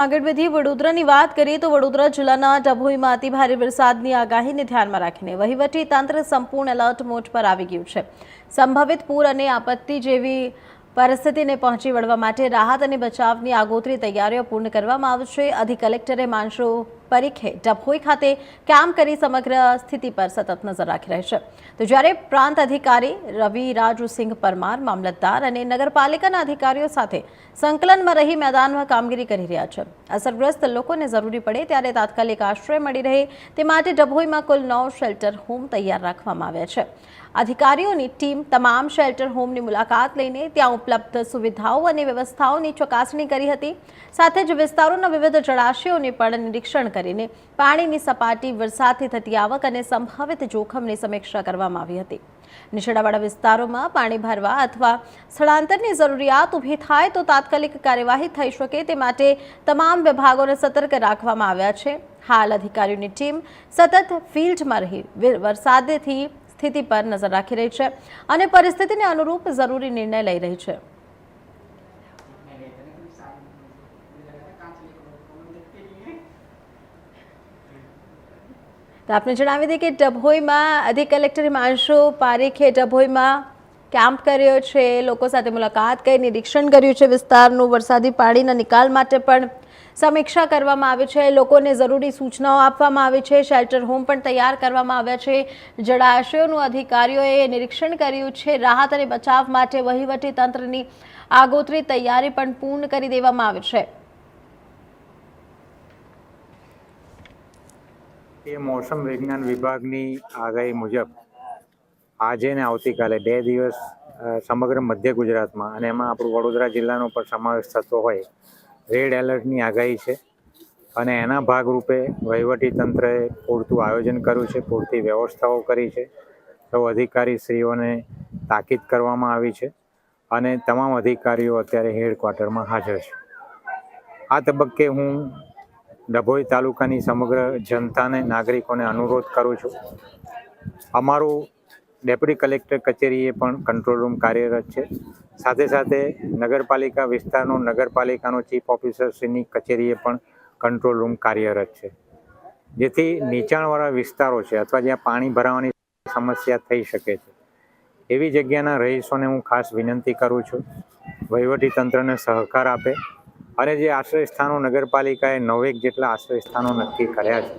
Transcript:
આગળ વધી વડોદરાની વાત કરીએ તો વડોદરા જિલ્લાના ડભોઈમાં અતિભારે વરસાદની આગાહીને ધ્યાનમાં રાખીને વહીવટી તંત્ર સંપૂર્ણ એલર્ટ મોડ પર આવી ગયું છે। સંભવિત પૂર અને આપત્તિ જેવી પરિસ્થિતિને પહોંચી વળવા માટે રાહત અને બચાવની આગોતરી તૈયારીઓ પૂર્ણ કરવામાં આવશે। અધિક કલેક્ટર હિમાંશુ પરીખે ડભોઈ ખાતે કેમ્પ કરી સમગ્ર સ્થિતિ પર સતત નજર રાખી રહ્યા છે। તો જ્યારે પ્રાંત અધિકારી રવિ રાજસિંહ પરમાર મામલતદાર અને નગરપાલિકાના અધિકારીઓ સાથે સંકલનમાં રહી મેદાનમાં કામગીરી કરી રહ્યા છે। અસરગ્રસ્ત લોકોને જરૂરી પડે ત્યારે તાત્કાલિક આશ્રય મળી રહે તે માટે ડભોઈમાં કુલ 9 શેલ્ટર હોમ તૈયાર રાખવામાં આવ્યા છે। અધિકારીઓની ટીમ તમામ શેલ્ટર હોમની મુલાકાત લઈને ત્યાં ઉપલબ્ધ સુવિધાઓ અને વ્યવસ્થાઓની ચકાસણી કરી હતી। સાથે જ વિસ્તારોના વિવિધ જળાશયોને પણ નિરીક્ષણ કરીને પાણીની સપાટી, વરસાદથી થતી આવક અને સંભવિત જોખમની સમીક્ષા કરવામાં આવી હતી। નીચાણવાળા વિસ્તારોમાં પાણી ભરવા અથવા સ્થળાંતરની જરૂરિયાત ઊભી થાય તો તાત્કાલિક કાર્યવાહી થઈ શકે તે માટે તમામ વિભાગોને સતર્ક રાખવામાં આવ્યા છે। હાલ અધિકારીઓની ટીમ સતત ફિલ્ડમાં રહી વરસાદથી સ્થિતિ પર નજર રાખી રહી છે અને પરિસ્થિતિને અનુરૂપ જરૂરી નિર્ણય લઈ રહી છે। તો આપને જણાવી દઈએ કે ડભોઈમાં અધિક કલેક્ટર હિમાંશુ પારીખે ડભોઈમાં કેમ્પ કર્યો છે, લોકો સાથે મુલાકાત કરી નિરીક્ષણ કર્યું છે, વિસ્તારનું વરસાદી પાણીના નિકાલ માટે પણ સમીક્ષા કરવામાં આવી છે, લોકોને જરૂરી સૂચનાઓ આપવામાં આવી છે, શેલ્ટર હોમ પણ તૈયાર કરવામાં આવ્યા છે, જળાશયોનું અધિકારીઓએ નિરીક્ષણ કર્યું છે, રાહત અને બચાવ માટે વહીવટી તંત્રની આગોતરી તૈયારી પણ પૂર્ણ કરી દેવામાં આવી છે। એ મોસમ વિજ્ઞાન વિભાગની આગાહી મુજબ આજે ને આવતીકાલે 2 દિવસ સમગ્ર મધ્ય ગુજરાતમાં અને એમાં આપણું વડોદરા જિલ્લાનો પણ સમાવેશ થતો હોય રેડ એલર્ટની આગાહી છે અને એના ભાગરૂપે વહીવટી તંત્રએ પૂરતું આયોજન કર્યું છે, પૂરતી વ્યવસ્થાઓ કરી છે। સૌ અધિકારીશ્રીઓને તાકીદ કરવામાં આવી છે અને તમામ અધિકારીઓ અત્યારે હેડક્વાર્ટરમાં હાજર છે। આ તબક્કે હું ડભોઈ તાલુકાની સમગ્ર જનતાને, નાગરિકોને અનુરોધ કરું છું, અમારું ડેપ્યુટી કલેક્ટર કચેરીએ પણ કંટ્રોલ રૂમ કાર્યરત છે, સાથે સાથે નગરપાલિકા વિસ્તારનો નગરપાલિકાનો ચીફ ઓફિસરશ્રીની કચેરીએ પણ કંટ્રોલ રૂમ કાર્યરત છે, જેથી નીચાણવાળા વિસ્તારો છે અથવા જ્યાં પાણી ભરાવાની સમસ્યા થઈ શકે છે એવી જગ્યાના રહીશોને હું ખાસ વિનંતી કરું છું વહીવટી તંત્રને સહકાર આપે અને જે આશ્રય સ્થાનો નગરપાલિકાએ 9 જેટલા આશ્રય સ્થાનો નક્કી કર્યા છે